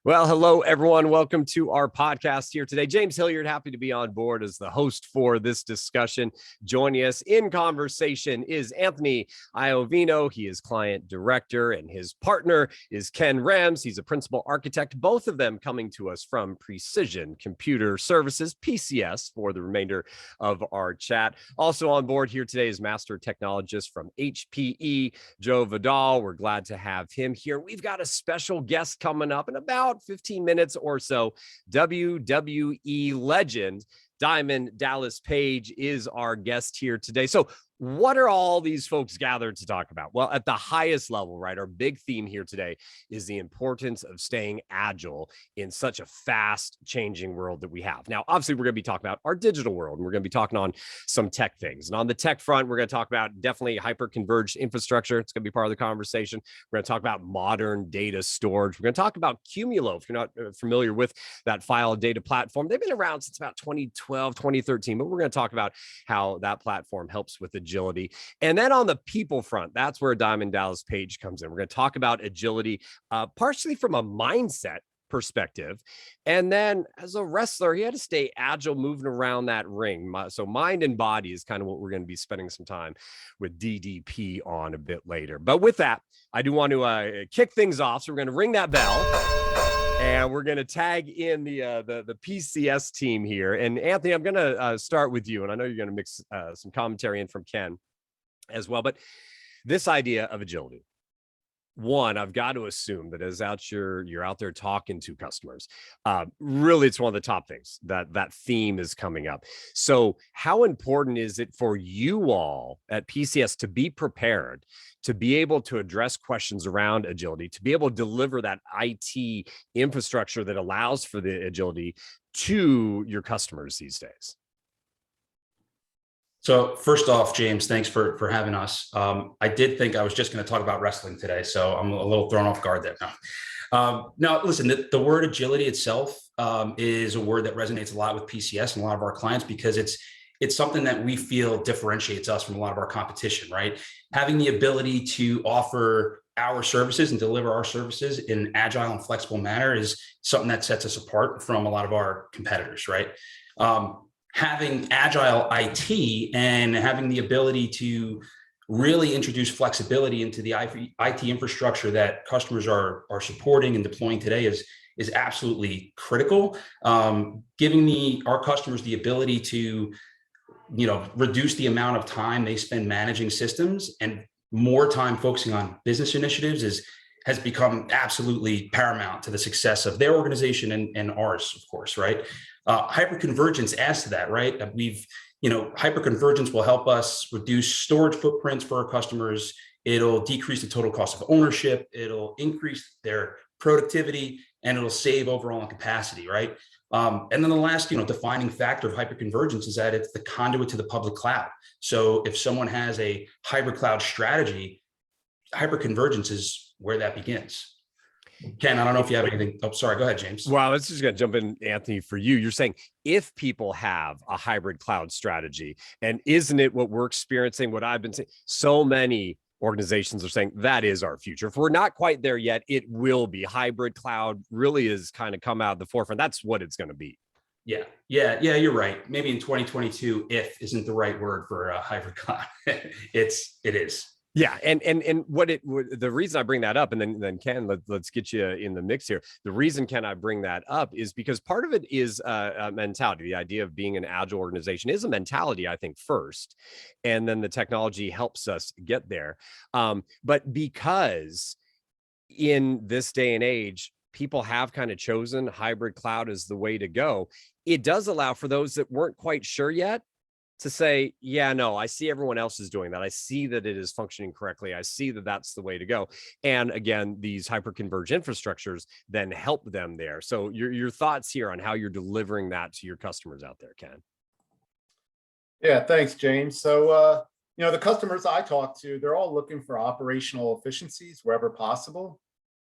Well, hello, everyone. Welcome to our podcast here today. James Hilliard, happy to be on board as the host for this discussion. Joining us in conversation is Anthony Iovino. He is client director, and his partner is Ken Rems. He's a principal architect, both of them coming to us from Precision Computer Services, PCS, for the remainder of our chat. Also on board here today is Master Technologist from HPE, Joe Vidal. We're glad to have him here. We've got a special guest coming up in about 15 minutes or so. WWE legend Diamond Dallas Page is our guest here today. So what are all these folks gathered to talk about? Well, at the highest level, right, our big theme here today is the importance of staying agile in such a fast changing world that we have. Now, obviously, we're going to be talking about our digital world, and we're going to be talking on some tech things. And on the tech front, we're going to talk about definitely hyper-converged infrastructure. It's going to be part of the conversation. We're going to talk about modern data storage. We're going to talk about Cumulo. If you're not familiar with that file data platform, they've been around since about 2012, 2013, but we're going to talk about how that platform helps with agility. And then on the people front, that's where Diamond Dallas Page comes in. We're going to talk about agility, partially from a mindset perspective. And then as a wrestler, he had to stay agile moving around that ring. So mind and body is kind of what we're going to be spending some time with DDP on a bit later. But with that, I do want to kick things off. So we're going to ring that bell. And we're going to tag in the PCS team here. And Anthony, I'm going to start with you. And I know you're going to mix some commentary in from Ken as well. But this idea of agility, one, I've got to assume that as you're out there talking to customers, really it's one of the top things that theme is coming up. So how important is it for you all at PCS to be prepared, to be able to address questions around agility, to be able to deliver that IT infrastructure that allows for the agility to your customers these days? So first off, James, thanks for having us. I did think I was just going to talk about wrestling today, so I'm a little thrown off guard there. Now, listen, the word agility itself is a word that resonates a lot with PCS and a lot of our clients because it's something that we feel differentiates us from a lot of our competition, right? Having the ability to offer our services and deliver our services in an agile and flexible manner is something that sets us apart from a lot of our competitors, right? Having agile IT and having the ability to really introduce flexibility into the IT infrastructure that customers are supporting and deploying today is absolutely critical. Giving our customers the ability to reduce the amount of time they spend managing systems and more time focusing on business initiatives has become absolutely paramount to the success of their organization and ours, of course, right? Hyperconvergence adds to that, right? Hyperconvergence will help us reduce storage footprints for our customers. It'll decrease the total cost of ownership. It'll increase their productivity, and it'll save overall capacity, right? And then the last, defining factor of hyperconvergence is that it's the conduit to the public cloud. So if someone has a hybrid cloud strategy, hyperconvergence is where that begins. Ken, I don't know if you have anything. Oh, sorry. Go ahead, James. Well, let's just going to jump in, Anthony, for you. You're saying if people have a hybrid cloud strategy, and isn't it what we're experiencing, what I've been saying, so many organizations are saying that is our future. If we're not quite there yet, it will be. Hybrid cloud really is kind of come out of the forefront. That's what it's going to be. Yeah, you're right. Maybe in 2022, if isn't the right word for a hybrid cloud. It is. Yeah, and the reason I bring that up, and then Ken, let's get you in the mix here. The reason, Ken, I bring that up is because part of it is a mentality. The idea of being an agile organization is a mentality, I think, first, and then the technology helps us get there. But because in this day and age, people have kind of chosen hybrid cloud as the way to go, it does allow for those that weren't quite sure yet to say, yeah, no, I see everyone else is doing that. I see that it is functioning correctly. I see that that's the way to go. And again, these hyperconverged infrastructures then help them there. So your thoughts here on how you're delivering that to your customers out there, Ken? Yeah, thanks, James. So, the customers I talk to, they're all looking for operational efficiencies wherever possible.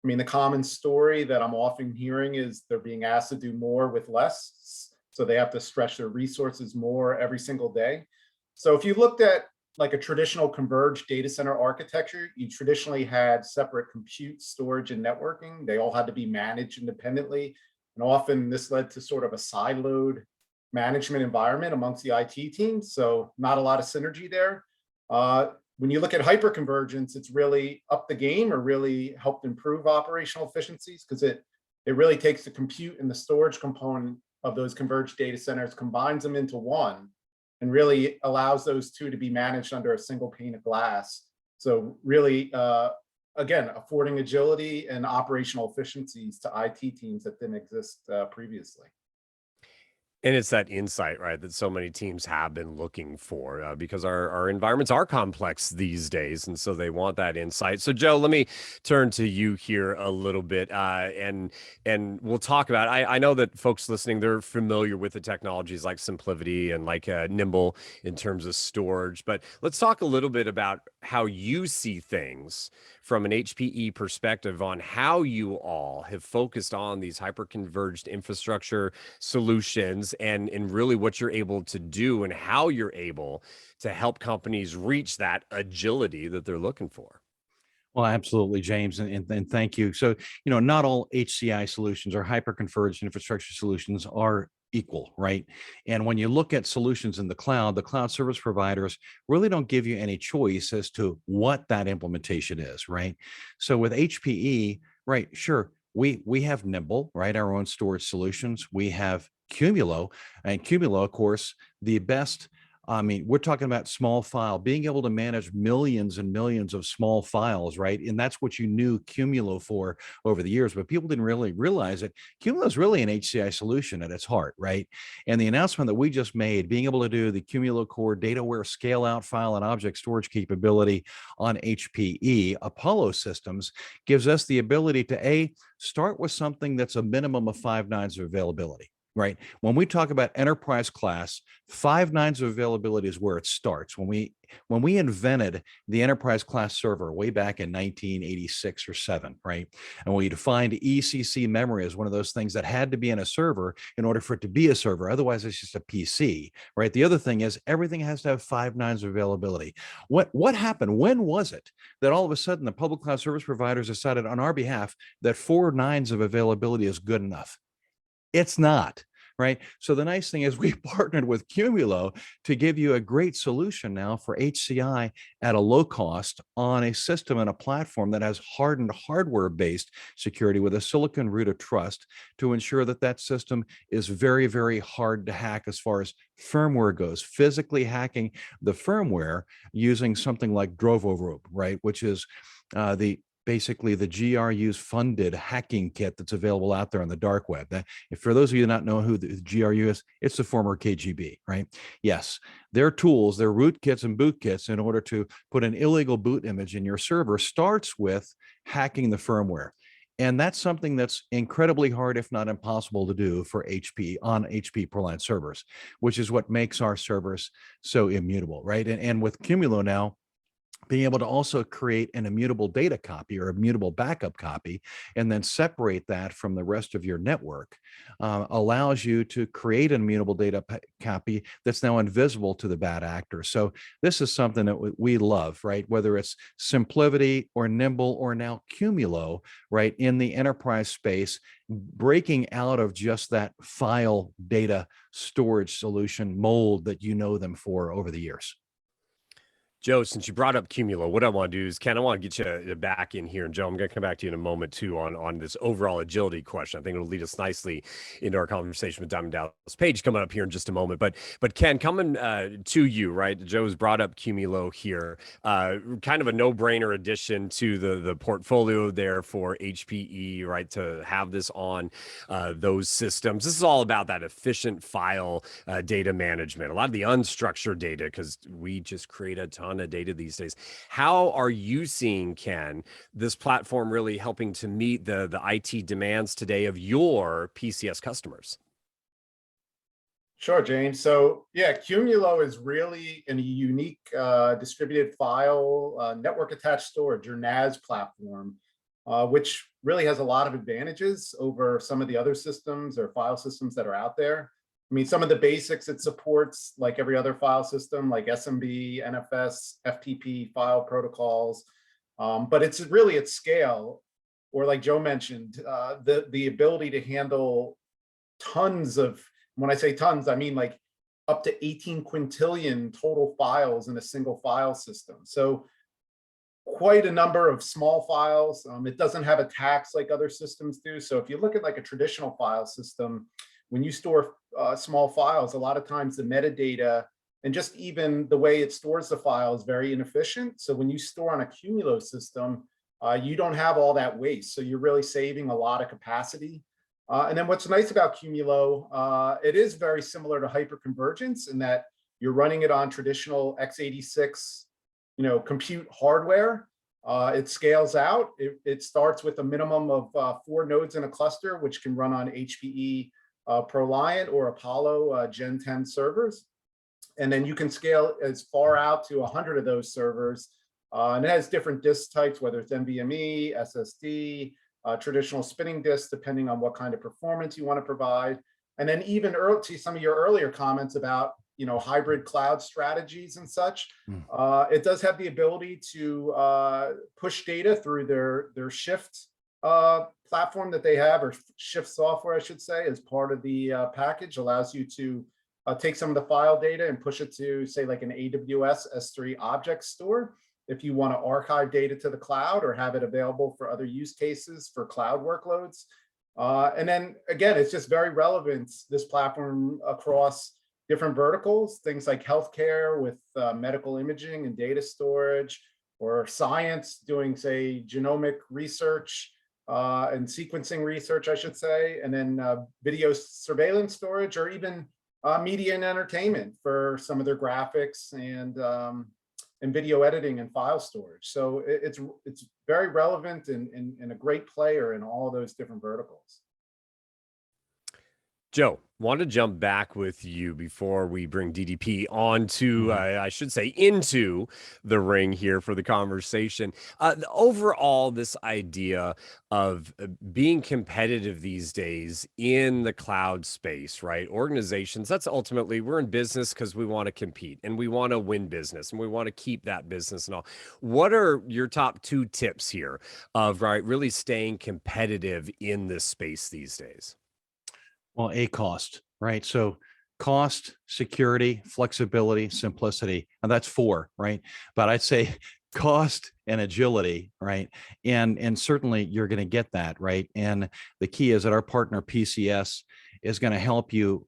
I mean, the common story that I'm often hearing is they're being asked to do more with less. So they have to stretch their resources more every single day. So if you looked at like a traditional converged data center architecture, you traditionally had separate compute, storage, and networking. They all had to be managed independently. And often this led to sort of a siloed management environment amongst the IT teams. So not a lot of synergy there. When you look at hyperconvergence, it's really up the game or really helped improve operational efficiencies because it really takes the compute and the storage component of those converged data centers, combines them into one, and really allows those two to be managed under a single pane of glass. So really, again, affording agility and operational efficiencies to IT teams that didn't exist previously. And it's that insight, right, that so many teams have been looking for because our environments are complex these days. And so they want that insight. So, Joe, let me turn to you here a little bit and we'll talk about, I know that folks listening, they're familiar with the technologies like SimpliVity and like Nimble in terms of storage. But let's talk a little bit about how you see things from an HPE perspective on how you all have focused on these hyper-converged infrastructure solutions and really what you're able to do and how you're able to help companies reach that agility that they're looking for. Well, absolutely, James, and thank you. So, not all HCI solutions or hyper-converged infrastructure solutions are equal, right? And when you look at solutions in the cloud service providers really don't give you any choice as to what that implementation is, right? So with HPE, right, sure, we have Nimble, right, our own storage solutions. We have Cumulo, and Cumulo, of course, the best. I mean, we're talking about small file, being able to manage millions and millions of small files, right? And that's what you knew Cumulo for over the years, but people didn't really realize it. Cumulo is really an HCI solution at its heart, right? And the announcement that we just made, being able to do the Cumulo Core data-aware scale-out file and object storage capability on HPE Apollo systems gives us the ability to start with something that's a minimum of 5 nines of availability. Right. When we talk about enterprise class, 5 nines of availability is where it starts. When we invented the enterprise class server way back in 1986 or 7, right? And we defined ECC memory as one of those things that had to be in a server in order for it to be a server. Otherwise, it's just a PC, right? The other thing is everything has to have 5 nines of availability. What happened? When was it that all of a sudden the public cloud service providers decided on our behalf that 4 nines of availability is good enough? It's not, right? So the nice thing is we partnered with Cumulo to give you a great solution now for HCI at a low cost on a system and a platform that has hardened hardware-based security with a silicon root of trust to ensure that that system is very, very hard to hack as far as firmware goes, physically hacking the firmware using something like Drovo, right? Which is basically the GRU's funded hacking kit that's available out there on the dark web. For those of you who not know who the GRU is, it's the former KGB, right? Yes, their tools, their rootkits and bootkits in order to put an illegal boot image in your server starts with hacking the firmware. And that's something that's incredibly hard, if not impossible to do for HP on HP ProLine servers, which is what makes our servers so immutable, right? And with Cumulo now, being able to also create an immutable data copy or immutable backup copy, and then separate that from the rest of your network, allows you to create an immutable data copy that's now invisible to the bad actor. So this is something that we love, right? Whether it's SimpliVity or Nimble or now Cumulo, right? In the enterprise space, breaking out of just that file data storage solution mold that you know them for over the years. Joe, since you brought up Cumulo, what I want to do is, Ken, I want to get you back in here. And Joe, I'm going to come back to you in a moment, too, on this overall agility question. I think it'll lead us nicely into our conversation with Diamond Dallas Page coming up here in just a moment. But Ken, coming to you, right? Joe's brought up Cumulo here. Kind of a no-brainer addition to the portfolio there for HPE, right, to have this on those systems. This is all about that efficient file data management, a lot of the unstructured data, because we just create a ton of data these days. How are you seeing, Ken, this platform really helping to meet the IT demands today of your PCS customers? Sure, James. So yeah, Cumulo is really a unique distributed file network attached storage, or NAS platform, which really has a lot of advantages over some of the other systems or file systems that are out there. I mean, some of the basics it supports, like every other file system, like SMB, NFS, FTP file protocols, but it's really at scale, or like Joe mentioned, the ability to handle tons of, when I say tons, I mean like up to 18 quintillion total files in a single file system. So quite a number of small files. It doesn't have attacks like other systems do. So if you look at like a traditional file system, when you store small files, a lot of times the metadata and just even the way it stores the file is very inefficient. So when you store on a Cumulo system, you don't have all that waste. So you're really saving a lot of capacity. And then what's nice about Cumulo, it is very similar to hyperconvergence in that you're running it on traditional x86, compute hardware. It scales out. It starts with a minimum of 4 nodes in a cluster, which can run on HPE ProLiant or Apollo Gen 10 servers. And then you can scale as far out to 100 of those servers. And it has different disk types, whether it's NVMe, SSD, traditional spinning disks, depending on what kind of performance you want to provide. And then even to some of your earlier comments about hybrid cloud strategies and such, it does have the ability to push data through their Shift platform that they have, or Shift software, I should say, as part of the package. Allows you to take some of the file data and push it to, say, like an AWS S3 object store, if you want to archive data to the cloud or have it available for other use cases for cloud workloads. And then again, it's just very relevant, this platform, across different verticals, things like healthcare with medical imaging and data storage, or science doing, say, genomic research and sequencing research, I should say, and then video surveillance storage, or even media and entertainment for some of their graphics and video editing and file storage. So it's very relevant and a great player in all of those different verticals. Joe, want to jump back with you before we bring DDP onto, I should say, into the ring here for the conversation. Overall, this idea of being competitive these days in the cloud space, right? Organizations, that's ultimately, we're in business because we want to compete and we want to win business and we want to keep that business and all. What are your top 2 tips here of, right, really staying competitive in this space these days? Well, cost, right? So cost, security, flexibility, simplicity, and that's 4, right? But I'd say cost and agility, right? And certainly you're going to get that, right? And the key is that our partner PCS is going to help you,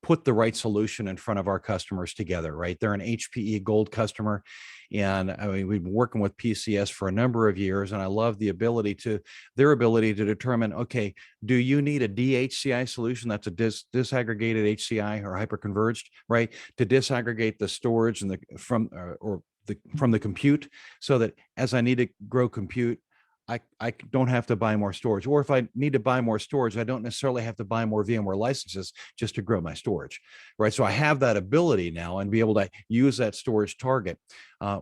put the right solution in front of our customers together, right? They're an HPE Gold customer. And I mean, we've been working with PCS for a number of years, and I love their ability to determine, okay, do you need a DHCI solution that's a disaggregated HCI or hyperconverged, right? To disaggregate the storage and from the compute, so that as I need to grow compute, I don't have to buy more storage. Or if I need to buy more storage, I don't necessarily have to buy more VMware licenses just to grow my storage, right? So I have that ability now and be able to use that storage target,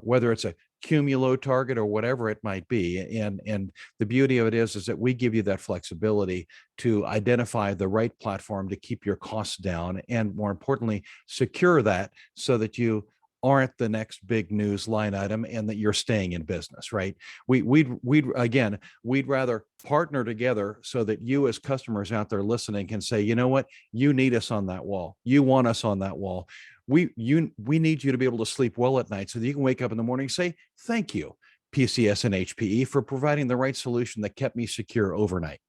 whether it's a Cumulo target or whatever it might be. And the beauty of it is that we give you that flexibility to identify the right platform to keep your costs down, and more importantly, secure that so that you aren't the next big news line item and that you're staying in business, right? We'd rather partner together so that you as customers out there listening can say, you know what, you need us on that wall. You want us on that wall. We need you to be able to sleep well at night so that you can wake up in the morning and say, thank you, PCS and HPE, for providing the right solution that kept me secure overnight.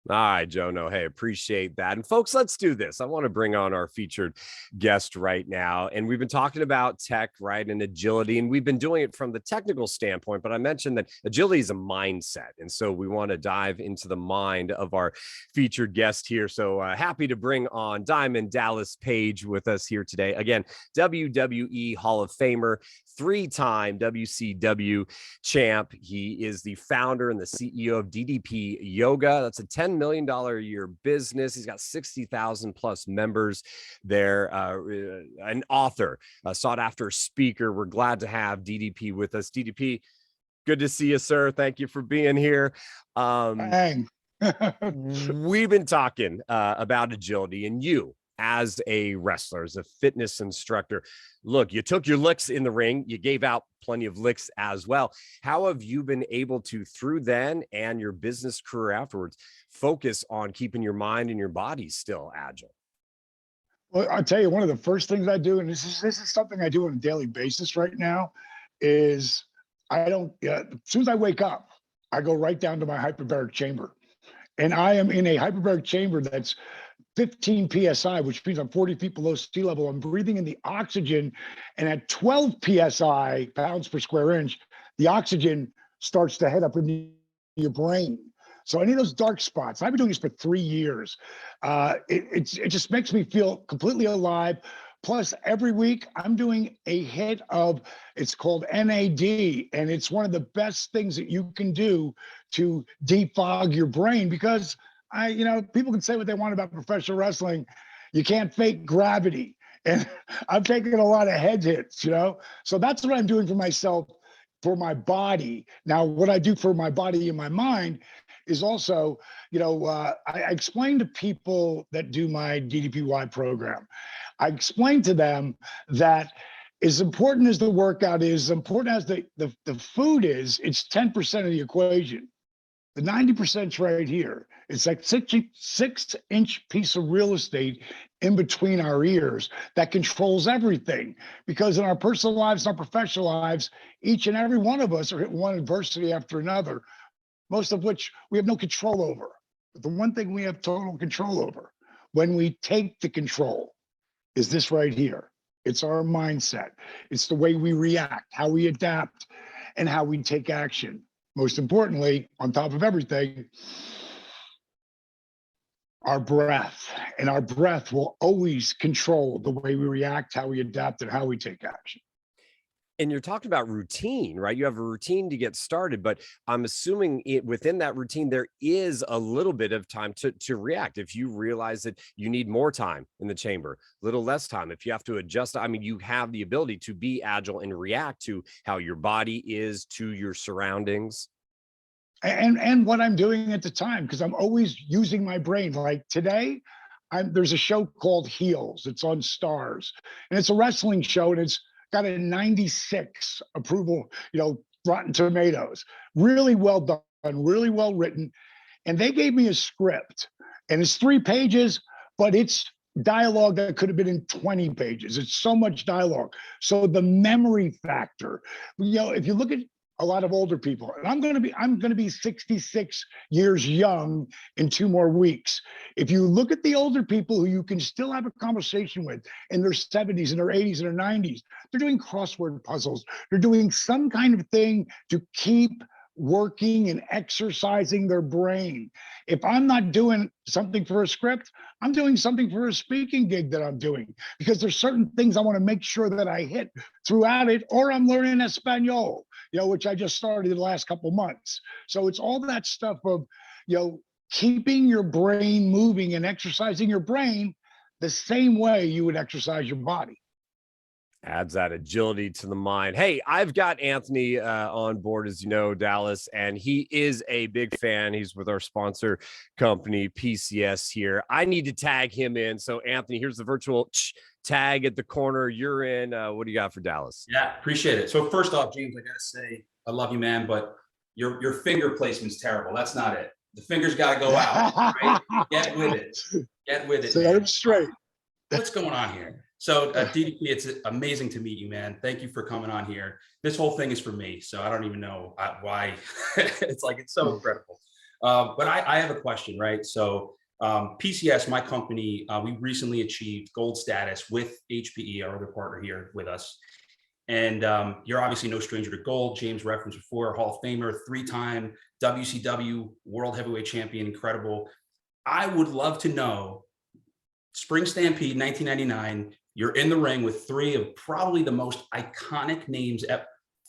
All right, Joe. No, hey, appreciate that. And folks, let's do this. I want to bring on our featured guest right now. And we've been talking about tech, right, and agility, and we've been doing it from the technical standpoint, but I mentioned that agility is a mindset. And so we want to dive into the mind of our featured guest here. So happy to bring on Diamond Dallas Page with us here today. Again, WWE Hall of Famer, 3-time WCW champ. He is the founder and the CEO of DDP Yoga. That's a $10 million a year business. He's got 60,000 plus members there. An author, a sought after speaker. We're glad to have DDP with us. DDP, good to see you, sir. Thank you for being here. Thanks. We've been talking about agility, and you, as a wrestler, as a fitness instructor, look, you took your licks in the ring, you gave out plenty of licks as well. How have you been able to, through then and your business career afterwards, focus on keeping your mind and your body still agile? Well, I'll tell you, one of the first things I do, and this is something I do on a daily basis right now, is I don't, as soon as I wake up, I go right down to my hyperbaric chamber. And I am in a hyperbaric chamber that's 15 PSI, which means I'm 40 feet below sea level. I'm breathing in the oxygen, and at 12 PSI, pounds per square inch, the oxygen starts to head up into your brain. So any of those dark spots, I've been doing this for 3 years. It just makes me feel completely alive. Plus, every week I'm doing a hit of, it's called NAD, and it's one of the best things that you can do to defog your brain, because people can say what they want about professional wrestling. You can't fake gravity. And I've taken a lot of head hits, So that's what I'm doing for myself, for my body. Now, what I do for my body and my mind is also, I explain to people that do my DDPY program, I explain to them that as important as the workout is, as important as the food is, it's 10% of the equation. The 90% right here. It's like 6-inch piece of real estate in between our ears that controls everything. Because in our personal lives, and our professional lives, each and every one of us are hitting one adversity after another, most of which we have no control over. But the one thing we have total control over, when we take the control, is this right here. It's our mindset. It's the way we react, how we adapt, and how we take action. Most importantly, on top of everything, our breath. And our breath will always control the way we react, how we adapt, and how we take action. And you're talking about routine, right? You have a routine to get started, but I'm assuming within that routine, there is a little bit of time to react. If you realize that you need more time in the chamber, a little less time, if you have to adjust, you have the ability to be agile and react to how your body is, to your surroundings. And what I'm doing at the time, because I'm always using my brain. Like today, there's a show called Heels. It's on Stars, and it's a wrestling show, and it's got a 96 approval, Rotten Tomatoes. Really well done, really well written. And they gave me a script, and it's 3 pages, but it's dialogue that could have been in 20 pages. It's so much dialogue. So the memory factor, if you look at a lot of older people, and I'm going to be 66 years young in 2 more weeks. If you look at the older people who you can still have a conversation with in their 70s and their 80s and their 90s, they're doing crossword puzzles. They're doing some kind of thing to keep working and exercising their brain. If I'm not doing something for a script, I'm doing something for a speaking gig that I'm doing, because there's certain things I want to make sure that I hit throughout it, or I'm learning Espanol, which I just started the last couple months. So it's all that stuff of, keeping your brain moving and exercising your brain the same way you would exercise your body. Adds that agility to the mind. Hey, I've got Anthony on board, as you know, Dallas, and he is a big fan. He's with our sponsor company, PCS here. I need to tag him in. So, Anthony, here's the virtual tag at the corner. You're in. What do you got for Dallas? Yeah, appreciate it. So first off, James, I got to say, I love you, man, but your finger placement's terrible. That's not it. The fingers got to go out. Right? Get with it. Get with it. Set him straight. What's going on here? So DDP, it's amazing to meet you, man. Thank you for coming on here. This whole thing is for me, so I don't even know why. It's so incredible. But I have a question, right? So PCS, my company, we recently achieved gold status with HPE, our other partner here with us. And you're obviously no stranger to gold. James referenced before, Hall of Famer, 3-time WCW World Heavyweight Champion, incredible. I would love to know, Spring Stampede 1999, you're in the ring with 3 of probably the most iconic names,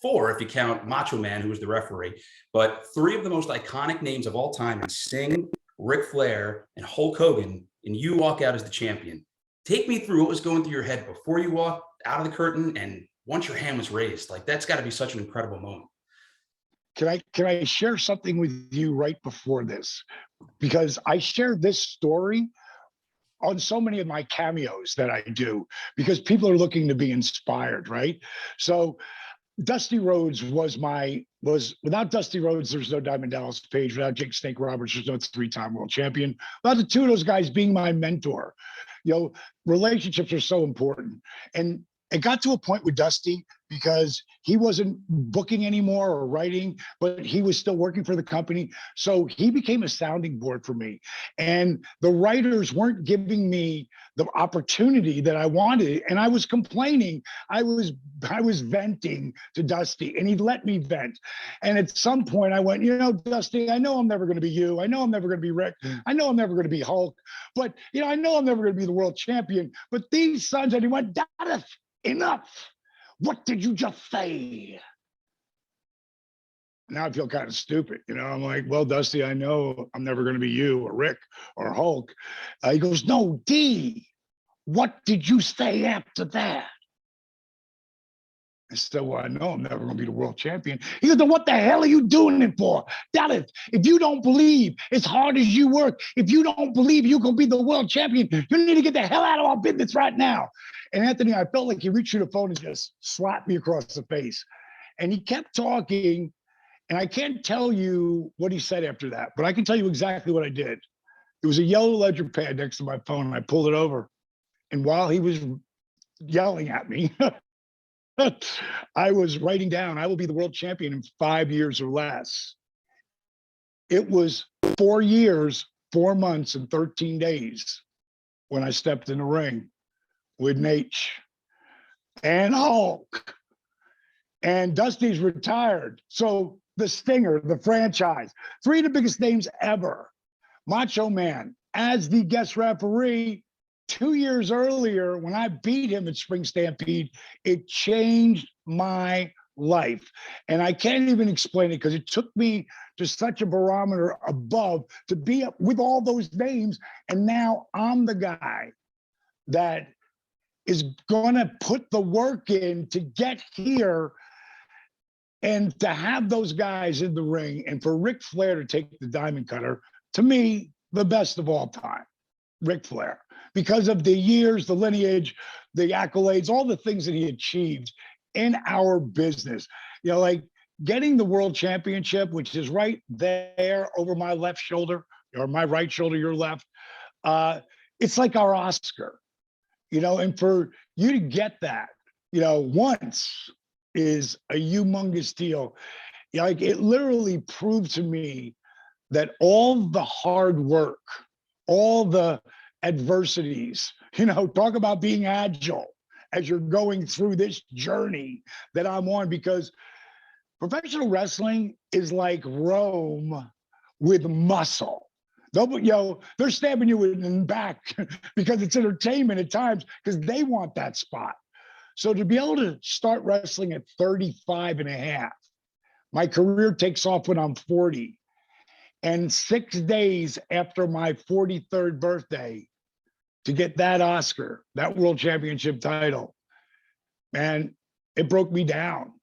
4 if you count Macho Man, who was the referee, but 3 of the most iconic names of all time, Sting, Ric Flair, and Hulk Hogan, and you walk out as the champion. Take me through what was going through your head before you walked out of the curtain and once your hand was raised. That's got to be such an incredible moment. can I share something with you right before this? Because I share this story on so many of my cameos that I do, because people are looking to be inspired, right? So Dusty Rhodes was without Dusty Rhodes, there's no Diamond Dallas Page. Without Jake Snake Roberts, there's no three-time world champion. Without the two of those guys being my mentor, relationships are so important. And it got to a point with Dusty because he wasn't booking anymore or writing, but he was still working for the company. So he became a sounding board for me. And the writers weren't giving me the opportunity that I wanted. And I was complaining. I was venting to Dusty, and he let me vent. And at some point I went, Dusty, I know I'm never going to be you. I know I'm never going to be Rick. I know I'm never going to be Hulk. But, I know I'm never going to be the world champion. But these sons, and he went, Dareth, enough. What did you just say? Now I feel kind of stupid. I'm like, well, Dusty, I know I'm never going to be you or Rick or Hulk. He goes, no, D, what did you say after that? I said, well, I know I'm never going to be the world champion. He goes, then what the hell are you doing it for? Dallas, if you don't believe as hard as you work, if you don't believe you can be the world champion, you need to get the hell out of our business right now. And Anthony, I felt like he reached through the phone and just slapped me across the face. And he kept talking, and I can't tell you what he said after that, but I can tell you exactly what I did. There was a yellow ledger pad next to my phone, and I pulled it over. And while he was yelling at me, I was writing down, I will be the world champion in 5 years or less. It was 4 years, 4 months, and 13 days when I stepped in the ring with Nate and Hulk. And Dusty's retired. So the Stinger, the franchise, 3 of the biggest names ever. Macho Man as the guest referee. 2 years earlier, when I beat him at Spring Stampede, it changed my life. And I can't even explain it because it took me to such a barometer above to be up with all those names. And now I'm the guy that is going to put the work in to get here, and to have those guys in the ring, and for Ric Flair to take the diamond cutter, to me, the best of all time, Ric Flair, because of the years, the lineage, the accolades, all the things that he achieved in our business. Like getting the world championship, which is right there over my left shoulder, or my right shoulder, your left. It's like our Oscar. And for you to get that, once is a humongous deal. Like it literally proved to me that all the hard work, all the adversities, talk about being agile as you're going through this journey that I'm on, because professional wrestling is like Rome with muscle. They're stabbing you in the back because it's entertainment at times, because they want that spot. So to be able to start wrestling at 35 and a half, my career takes off when I'm 40. And 6 days after my 43rd birthday, to get that Oscar, that world championship title, man, it broke me down.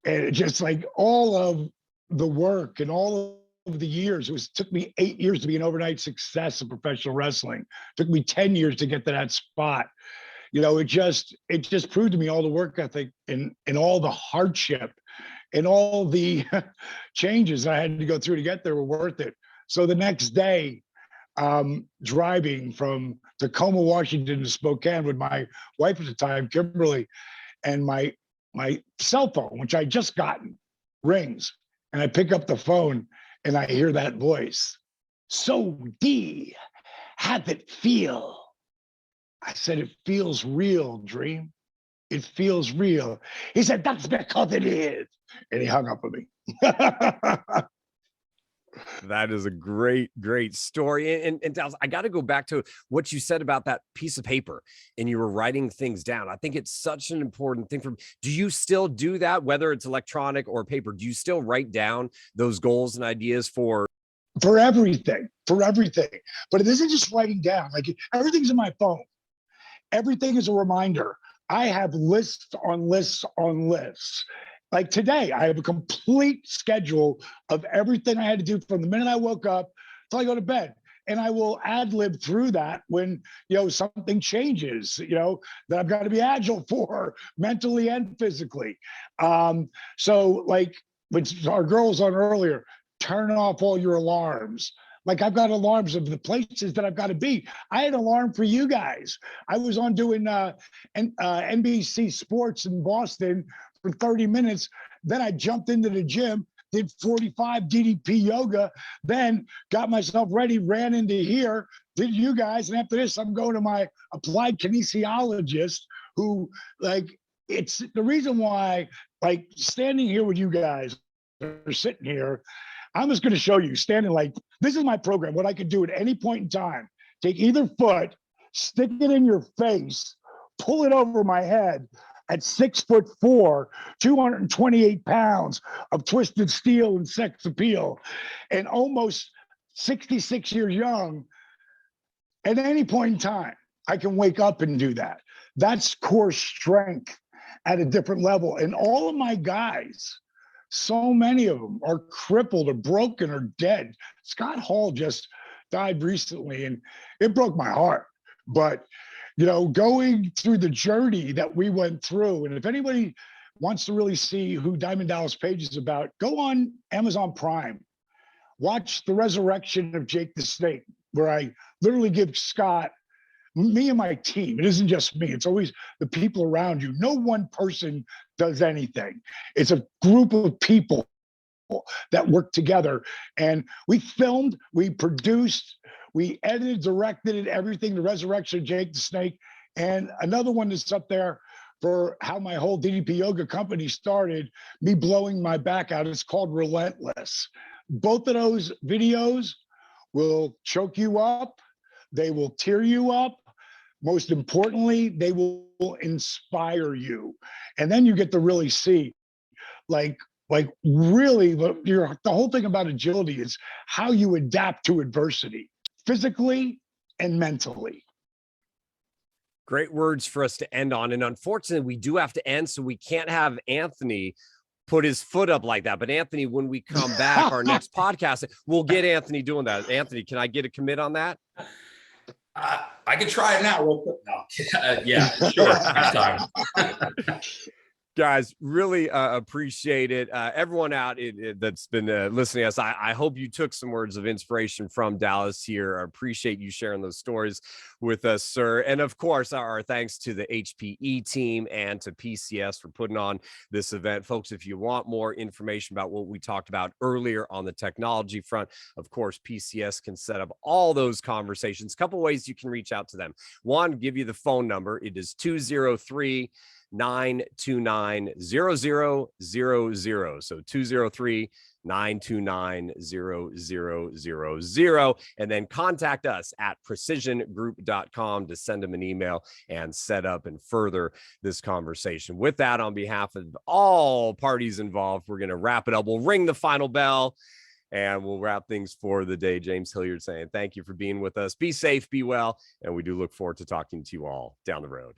And it just like all of the work and all of the years, it took me 8 years to be an overnight success in professional wrestling. It took me 10 years to get to that spot. It just proved to me all the work ethic and all the hardship and all the changes I had to go through to get there were worth it. So the next day, driving from Tacoma, Washington to Spokane with my wife at the time, Kimberly, and my cell phone, which I just gotten, rings. And I pick up the phone and I hear that voice. So D, how'd it feel? I said, it feels real, Dream. It feels real. He said, that's because it is. And he hung up with me. That is a great, great story. And Dallas, I got to go back to what you said about that piece of paper and you were writing things down. I think it's such an important thing. Do you still do that, whether it's electronic or paper? Do you still write down those goals and ideas for everything? But it isn't just writing down. Like everything's in my phone. Everything is a reminder. I have lists on lists on lists. Like today, I have a complete schedule of everything I had to do from the minute I woke up till I go to bed. And I will ad lib through that when, something changes, that I've got to be agile for mentally and physically. So like when our girl was on earlier, turn off all your alarms. Like I've got alarms of the places that I've got to be. I had an alarm for you guys. I was on doing NBC Sports in Boston for 30 minutes. Then I jumped into the gym, did 45 DDP yoga, then got myself ready, ran into here, did you guys. And after this, I'm going to my applied kinesiologist who it's the reason why, standing here with you guys or sitting here, I'm just going to show you standing this is my program, what I could do at any point in time. Take either foot, stick it in your face, pull it over my head at 6'4", 228 pounds of twisted steel and sex appeal, and almost 66 years young. At any point in time, I can wake up and do that. That's core strength at a different level. And all of my guys, so many of them are crippled or broken or dead. Scott Hall just died recently and it broke my heart. But, going through the journey that we went through, and if anybody wants to really see who Diamond Dallas Page is about, go on Amazon Prime. Watch The Resurrection of Jake the Snake, where I literally give Scott, me and my team, it isn't just me, it's always the people around you. No one person does anything. It's a group of people that work together. And we filmed, we produced, we edited, directed it, everything, The Resurrection of Jake the Snake. And another one that's up there for how my whole DDP yoga company started, me blowing my back out. It's called Relentless. Both of those videos will choke you up. They will tear you up. Most importantly, they will inspire you. And then you get to really see, really, the whole thing about agility is how you adapt to adversity, physically and mentally. Great words for us to end on. And unfortunately, we do have to end, so we can't have Anthony put his foot up like that. But Anthony, when we come back, our next podcast, we'll get Anthony doing that. Anthony, can I get a commit on that? I can try it now real quick. No. Yeah, sure. Next time. Guys, really appreciate it. Everyone out that's been listening to us, I hope you took some words of inspiration from Dallas here. I appreciate you sharing those stories with us, sir. And of course, our thanks to the HPE team and to PCS for putting on this event. Folks, if you want more information about what we talked about earlier on the technology front, of course, PCS can set up all those conversations. A couple ways you can reach out to them. One, give you the phone number. It is 203-929-0000. So 203-929-0000. And then contact us at precisiongroup.com to send them an email and set up and further this conversation. With that, on behalf of all parties involved, we're going to wrap it up. We'll ring the final bell and we'll wrap things for the day. James Hilliard saying thank you for being with us. Be safe, be well, and we do look forward to talking to you all down the road.